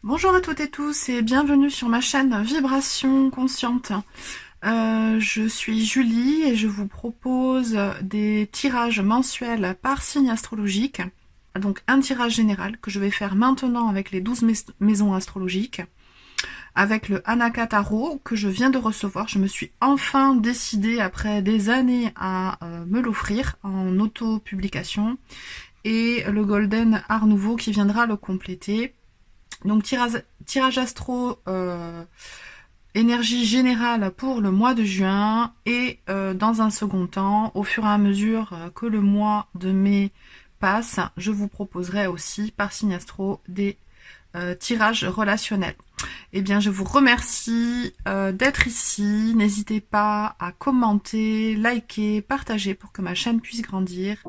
Bonjour à toutes et tous et bienvenue sur ma chaîne Vibration Consciente. Je suis Julie et je vous propose des tirages mensuels par signe astrologique. Donc un tirage général que je vais faire maintenant avec les 12 maisons astrologiques. Avec le Anaka Tarot que je viens de recevoir. Je me suis enfin décidée après des années à me l'offrir en auto-publication. Et le Golden Art Nouveau qui viendra le compléter. Donc tirage astro énergie générale pour le mois de juin et dans un second temps, au fur et à mesure que le mois de mai passe, je vous proposerai aussi par signe astro des tirages relationnels. Eh bien, je vous remercie d'être ici. N'hésitez pas à commenter, liker, partager pour que ma chaîne puisse grandir.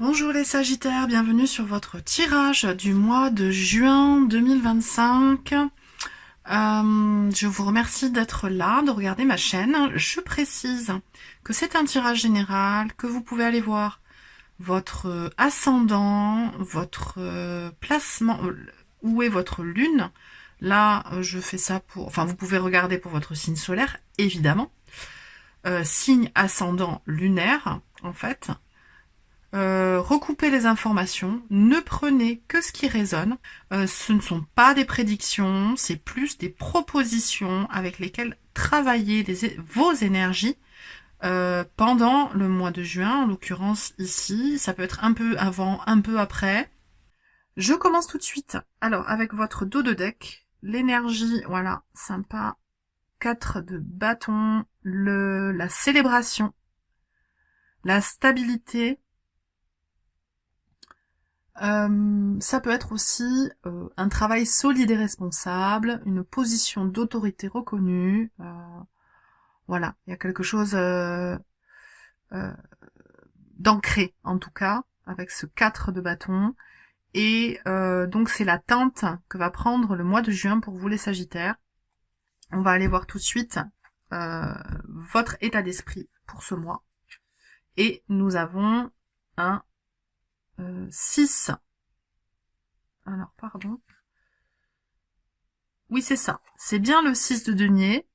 Bonjour les Sagittaires, bienvenue sur votre tirage du mois de juin 2025. Je vous remercie d'être là, de regarder ma chaîne. Je précise que c'est un tirage général, que vous pouvez aller voir votre ascendant, votre placement, où est votre lune. Là, je fais ça pour... Enfin, vous pouvez regarder pour votre signe solaire, évidemment. Signe ascendant lunaire, en fait. Recoupez les informations, ne prenez que ce qui résonne, ce ne sont pas des prédictions, c'est plus des propositions avec lesquelles travailler vos énergies pendant le mois de juin, en l'occurrence ici, ça peut être un peu avant, un peu après. Je commence tout de suite. Alors, avec votre dos de deck, l'énergie, voilà, sympa, 4 de bâton, la célébration, la stabilité. Ça peut être aussi un travail solide et responsable, une position d'autorité reconnue. Voilà, il y a quelque chose d'ancré, en tout cas, avec ce 4 de bâton. Et donc c'est la teinte que va prendre le mois de juin pour vous les Sagittaires. On va aller voir tout de suite votre état d'esprit pour ce mois. Et nous avons un 6. Alors, pardon. Oui, c'est ça. C'est bien le 6 de denier.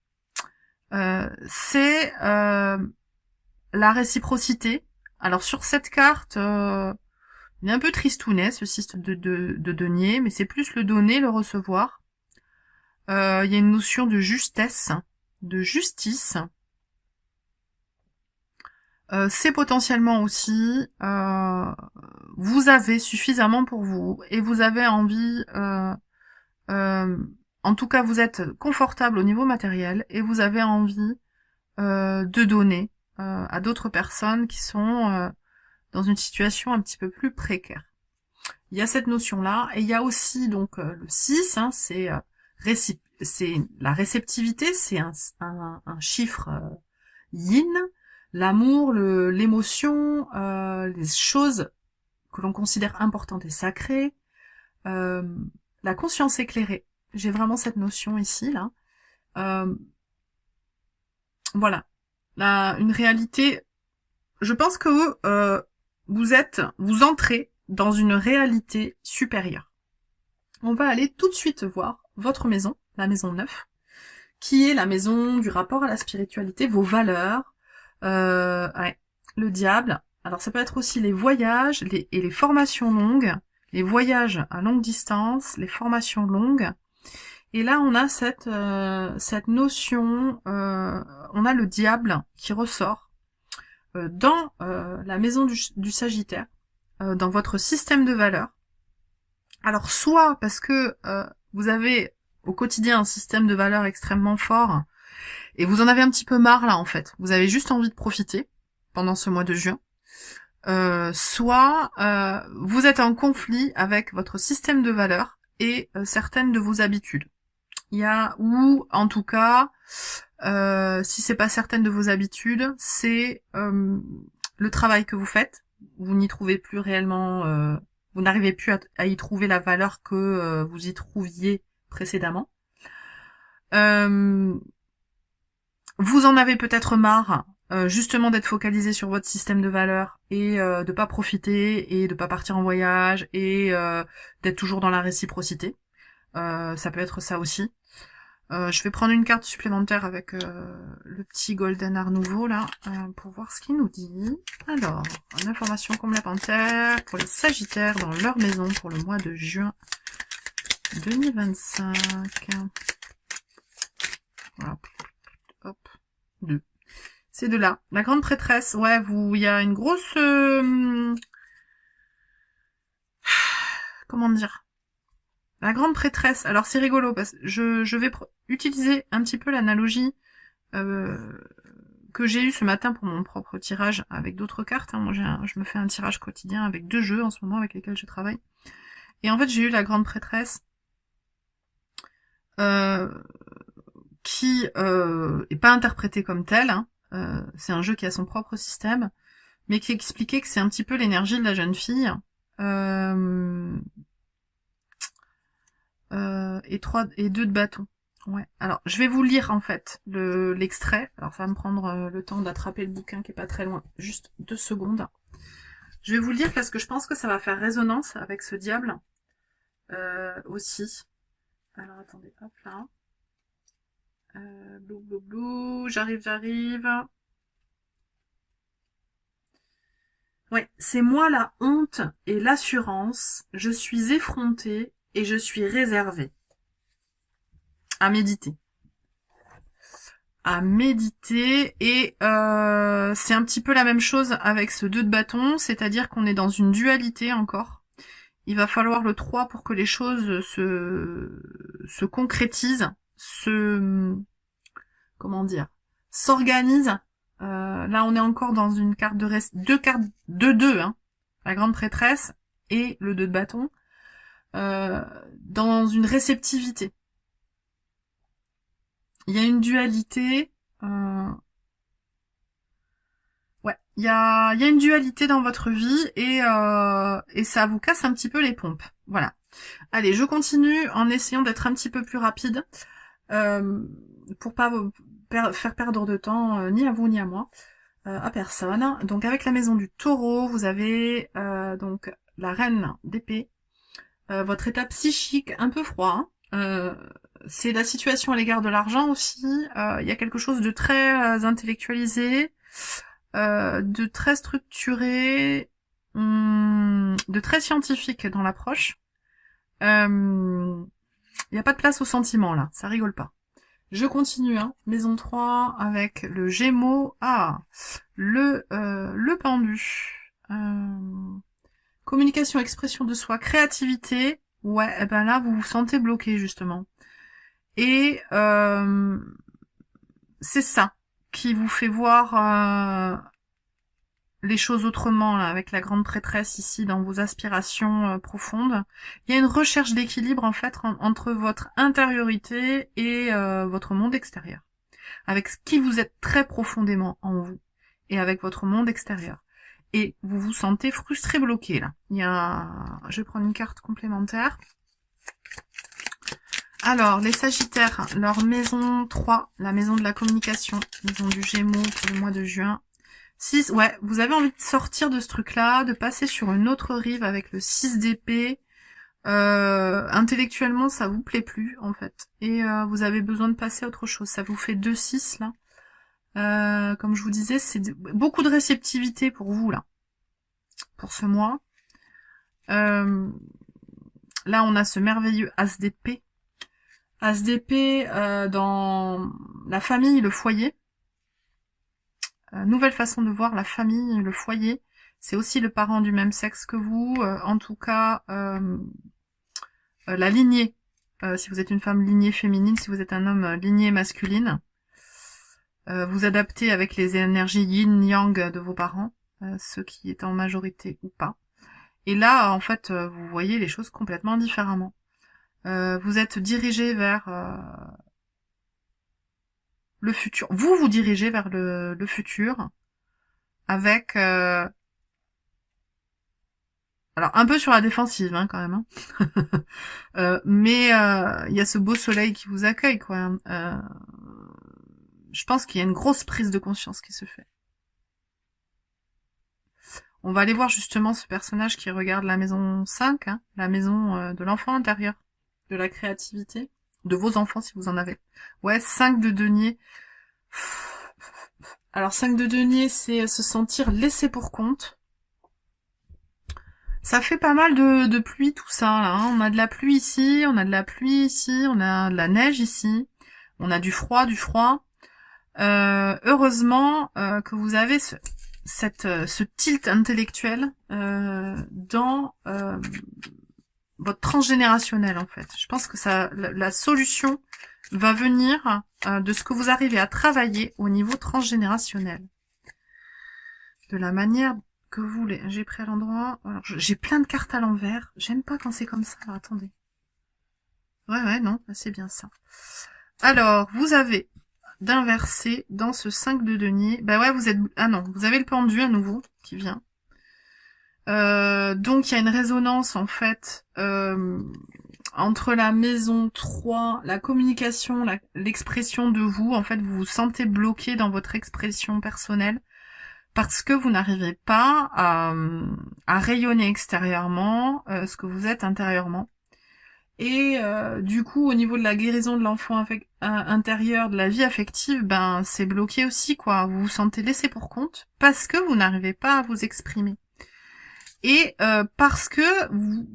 C'est la réciprocité. Alors, sur cette carte, il est un peu tristounet, ce 6 de denier, mais c'est plus le donner, le recevoir. Il y a une notion de justesse, de justice. C'est potentiellement aussi vous avez suffisamment pour vous et vous avez envie en tout cas vous êtes confortable au niveau matériel et vous avez envie de donner à d'autres personnes qui sont dans une situation un petit peu plus précaire. Il y a cette notion là et il y a aussi donc le 6, hein, c'est la réceptivité, c'est un chiffre yin. L'amour, l'émotion, les choses que l'on considère importantes et sacrées, la conscience éclairée. J'ai vraiment cette notion ici, là. Voilà. Une réalité. Je pense que vous entrez dans une réalité supérieure. On va aller tout de suite voir votre maison, la maison 9, qui est la maison du rapport à la spiritualité, vos valeurs. Ouais, le diable. Alors ça peut être aussi les voyages et les formations longues, les voyages à longue distance, les formations longues. Et là on a cette notion, on a le diable qui ressort dans la maison du Sagittaire, dans votre système de valeurs. Alors soit parce que vous avez au quotidien un système de valeurs extrêmement fort, et vous en avez un petit peu marre là en fait. Vous avez juste envie de profiter pendant ce mois de juin. Soit vous êtes en conflit avec votre système de valeurs et certaines de vos habitudes. Il y a, ou en tout cas, si c'est pas certaine de vos habitudes, c'est le travail que vous faites. Vous n'y trouvez plus réellement, vous n'arrivez plus à y trouver la valeur que vous y trouviez précédemment. Vous en avez peut-être marre, justement d'être focalisé sur votre système de valeurs et de pas profiter et de pas partir en voyage et d'être toujours dans la réciprocité. Ça peut être ça aussi. Je vais prendre une carte supplémentaire avec le petit Golden Art nouveau là pour voir ce qu'il nous dit. Alors, une information complémentaire pour les Sagittaires dans leur maison pour le mois de juin 2025. Voilà. Hop, 2. C'est de là. La grande prêtresse, ouais, il y a une grosse... comment dire? La grande prêtresse, alors c'est rigolo, parce que je vais utiliser un petit peu l'analogie que j'ai eue ce matin pour mon propre tirage avec d'autres cartes. Hein. Moi, je me fais un tirage quotidien avec 2 jeux en ce moment avec lesquels je travaille. Et en fait, j'ai eu la grande prêtresse qui est pas interprétée comme telle. Hein. C'est un jeu qui a son propre système, mais qui expliquait que c'est un petit peu l'énergie de la jeune fille. Et 2 de bâton. Ouais. Alors, je vais vous lire en fait l'extrait. Alors, ça va me prendre le temps d'attraper le bouquin qui est pas très loin. Juste 2 secondes. Je vais vous le lire parce que je pense que ça va faire résonance avec ce diable aussi. Alors, attendez, hop là. Blou, blou, blou. J'arrive. Ouais, c'est moi la honte et l'assurance. Je suis effrontée et je suis réservée. À méditer. Et c'est un petit peu la même chose avec ce 2 de bâton, c'est-à-dire qu'on est dans une dualité encore. Il va falloir le 3 pour que les choses se concrétisent, comment dire, s'organisent. Là, on est encore dans une carte de 2 cartes de 2, hein, la grande prêtresse et le 2 de bâton, dans une réceptivité. Il y a une dualité. Ouais, il y a une dualité dans votre vie et ça vous casse un petit peu les pompes. Voilà. Allez, je continue en essayant d'être un petit peu plus rapide pour pas faire perdre de temps ni à vous ni à moi, à personne. Donc avec la maison du Taureau, vous avez donc la reine d'épée, votre état psychique un peu froid. C'est la situation à l'égard de l'argent aussi. Il y a quelque chose de très intellectualisé, de très structuré, de très scientifique dans l'approche. Il n'y a pas de place au sentiment là, ça rigole pas. Je continue, hein. Maison 3 avec le Gémeaux. Ah, le pendu. Communication, expression de soi, créativité. Ouais, et ben là vous vous sentez bloqué justement. Et c'est ça qui vous fait voir les choses autrement là, avec la grande prêtresse ici dans vos aspirations profondes. Il y a une recherche d'équilibre en fait entre votre intériorité et votre monde extérieur, avec ce qui vous êtes très profondément en vous et avec votre monde extérieur. Et vous vous sentez frustré, bloqué là. Je vais prendre une carte complémentaire. Alors, les Sagittaires, leur maison 3, la maison de la communication, maison du Gémeaux pour le mois de juin. 6, ouais, vous avez envie de sortir de ce truc-là, de passer sur une autre rive avec le 6 d'épée. Intellectuellement, ça vous plaît plus, en fait. Et vous avez besoin de passer à autre chose. Ça vous fait 2-6, là. Comme je vous disais, c'est beaucoup de réceptivité pour vous, là. Pour ce mois. Là, on a ce merveilleux As d'épée. As d'épée dans la famille, le foyer. Nouvelle façon de voir la famille, le foyer. C'est aussi le parent du même sexe que vous. En tout cas, la lignée. Si vous êtes une femme lignée féminine, si vous êtes un homme lignée masculine. Vous adaptez avec les énergies yin-yang de vos parents, ceux qui étaient en majorité ou pas. Et là, en fait, vous voyez les choses complètement différemment. Vous êtes dirigé vers le futur. Vous vous dirigez vers le futur avec... alors, un peu sur la défensive, hein, quand même. Hein. Mais il y a ce beau soleil qui vous accueille, quoi. Je pense qu'il y a une grosse prise de conscience qui se fait. On va aller voir justement ce personnage qui regarde la maison 5, hein, la maison de l'enfant intérieur, de la créativité, de vos enfants si vous en avez. Ouais, 5 de denier. Alors 5 de denier, c'est se sentir laissé pour compte. Ça fait pas mal de pluie tout ça, là. Hein. On a de la pluie ici, on a de la pluie ici, on a de la neige ici, on a du froid, heureusement que vous avez ce tilt intellectuel dans votre transgénérationnel en fait. Je pense que la solution va venir de ce que vous arrivez à travailler au niveau transgénérationnel. De la manière que vous voulez. J'ai pris à l'endroit. Alors j'ai plein de cartes à l'envers. J'aime pas quand c'est comme ça. Alors attendez. Ouais, non, c'est bien ça. Alors, vous avez d'inverser dans ce 5 de denier. Bah ouais, vous êtes... Ah non, vous avez le pendu à nouveau qui vient. Donc, il y a une résonance, en fait, entre la maison 3, la communication, l'expression de vous. En fait, vous vous sentez bloqué dans votre expression personnelle parce que vous n'arrivez pas à rayonner extérieurement ce que vous êtes intérieurement. Et du coup, au niveau de la guérison de l'enfant intérieur, de la vie affective, ben c'est bloqué aussi, quoi. Vous vous sentez laissé pour compte parce que vous n'arrivez pas à vous exprimer. Et parce que,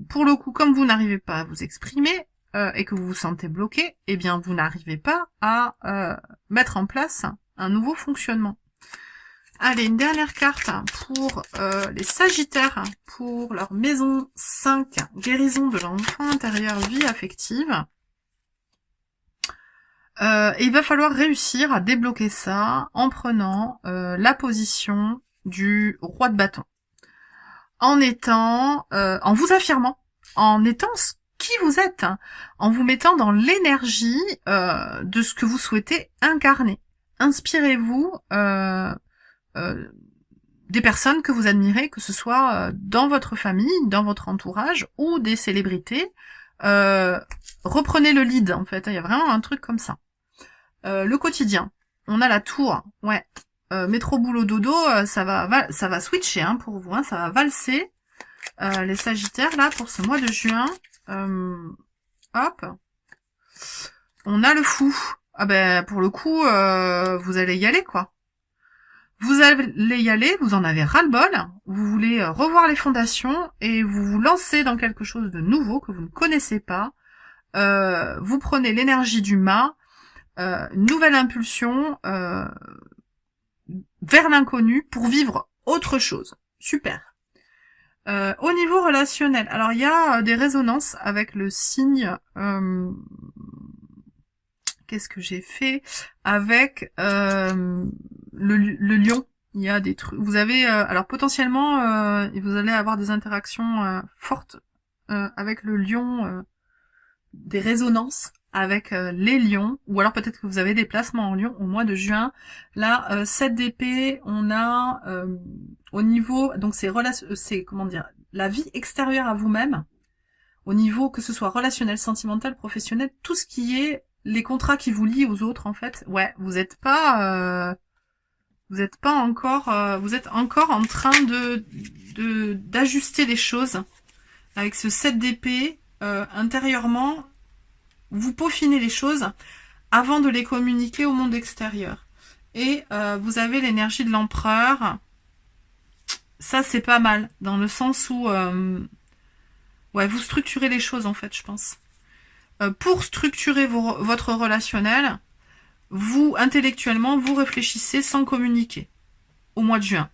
pour le coup, comme vous n'arrivez pas à vous exprimer et que vous vous sentez bloqué, eh bien vous n'arrivez pas à mettre en place un nouveau fonctionnement. Allez, une dernière carte pour les Sagittaires, pour leur maison 5, guérison de l'enfant intérieur, vie affective. Et il va falloir réussir à débloquer ça en prenant la position du roi de bâton. En vous affirmant, en étant qui vous êtes, hein, en vous mettant dans l'énergie de ce que vous souhaitez incarner. Inspirez-vous des personnes que vous admirez, que ce soit dans votre famille, dans votre entourage ou des célébrités. Reprenez le lead, en fait. Il y a vraiment un truc comme ça. Le quotidien. On a la tour. Ouais. Métro, boulot, dodo, ça va switcher hein, pour vous. Hein, ça va valser. Les Sagittaires, là, pour ce mois de juin. Hop. On a le fou. Ah ben, pour le coup, vous allez y aller, quoi. Vous allez y aller, vous en avez ras-le-bol, vous voulez revoir les fondations et vous vous lancez dans quelque chose de nouveau que vous ne connaissez pas. Vous prenez l'énergie du mât, une nouvelle impulsion vers l'inconnu pour vivre autre chose. Super. Au niveau relationnel, alors il y a des résonances avec le signe... Qu'est-ce que j'ai fait avec le lion? Il y a des trucs. Vous avez alors potentiellement vous allez avoir des interactions fortes avec le lion, des résonances avec les lions, ou alors peut-être que vous avez des placements en lion au mois de juin. Là, 7 d'épée, on a au niveau donc c'est comment dire, la vie extérieure à vous-même, au niveau que ce soit relationnel, sentimental, professionnel, tout ce qui est les contrats qui vous lient aux autres, en fait, ouais, vous êtes encore en train d'ajuster les choses avec ce 7 d'épée intérieurement. Vous peaufinez les choses avant de les communiquer au monde extérieur. Et vous avez l'énergie de l'empereur. Ça, c'est pas mal, dans le sens où ouais, vous structurez les choses, en fait, je pense. Pour structurer votre relationnel, vous, intellectuellement, vous réfléchissez sans communiquer. Au mois de juin.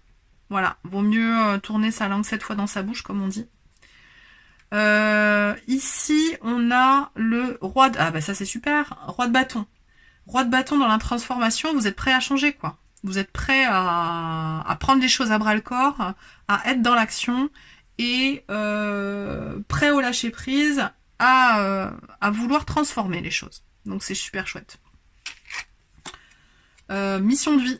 Voilà. Vaut mieux tourner sa langue 7 fois dans sa bouche, comme on dit. Ici, on a le roi de... Ah bah ça c'est super. Roi de bâton. Roi de bâton dans la transformation, vous êtes prêt à changer, quoi. Vous êtes prêt à prendre les choses à bras-le-corps, à être dans l'action et prêt au lâcher-prise à vouloir transformer les choses. Donc c'est super chouette. Mission de vie.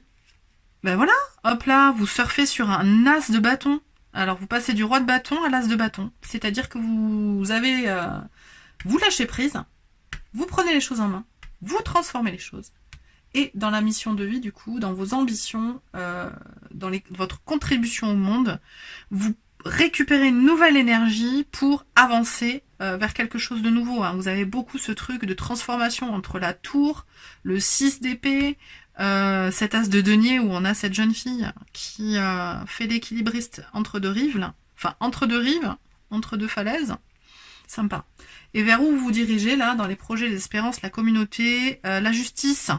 Ben voilà, hop là, vous surfez sur un as de bâton. Alors vous passez du roi de bâton à l'as de bâton. C'est-à-dire que vous avez... vous lâchez prise, vous prenez les choses en main, vous transformez les choses. Et dans la mission de vie, du coup, dans vos ambitions, dans votre contribution au monde, vous récupérez une nouvelle énergie pour avancer vers quelque chose de nouveau. Hein. Vous avez beaucoup ce truc de transformation entre la tour, le 6 d'épée, cet as de denier où on a cette jeune fille qui fait l'équilibriste entre deux rives, là. Enfin entre deux rives, entre deux falaises. Sympa. Et vers où vous vous dirigez là, dans les projets, les espérances, la communauté, la justice.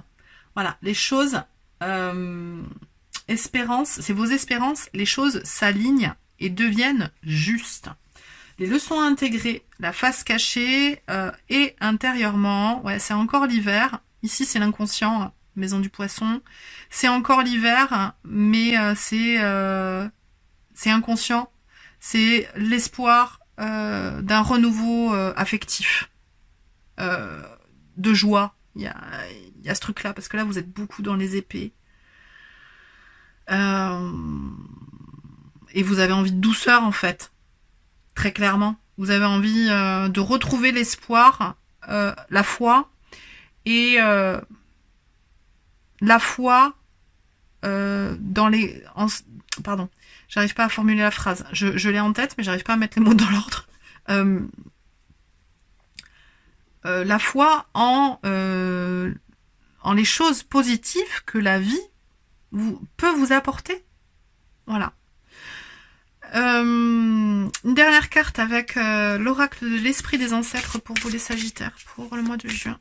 Voilà, les choses, espérances, c'est vos espérances, les choses s'alignent et deviennent justes. Les leçons à intégrer, la face cachée et intérieurement, ouais, c'est encore l'hiver. Ici, c'est l'inconscient, maison du poisson. C'est encore l'hiver, mais c'est inconscient. C'est l'espoir d'un renouveau affectif, de joie. Il y a ce truc-là, parce que là, vous êtes beaucoup dans les épées. Et vous avez envie de douceur, en fait. Très clairement. Vous avez envie de retrouver l'espoir, la foi, et la foi dans les... pardon, j'arrive pas à formuler la phrase. Je l'ai en tête, mais j'arrive pas à mettre les mots dans l'ordre. La foi en les choses positives que la vie peut vous apporter. Voilà. Une dernière carte avec l'oracle de l'esprit des ancêtres pour vous les Sagittaires, pour le mois de juin.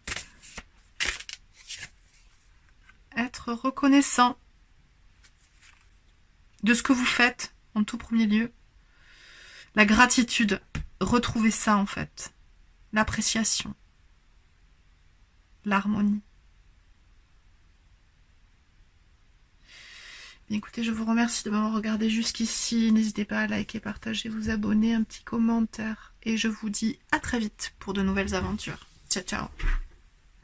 Être reconnaissant de ce que vous faites, en tout premier lieu. La gratitude, retrouvez ça en fait. L'appréciation. L'harmonie. Écoutez, je vous remercie de m'avoir regardé jusqu'ici. N'hésitez pas à liker, partager, vous abonner, un petit commentaire. Et je vous dis à très vite pour de nouvelles aventures. Ciao, ciao.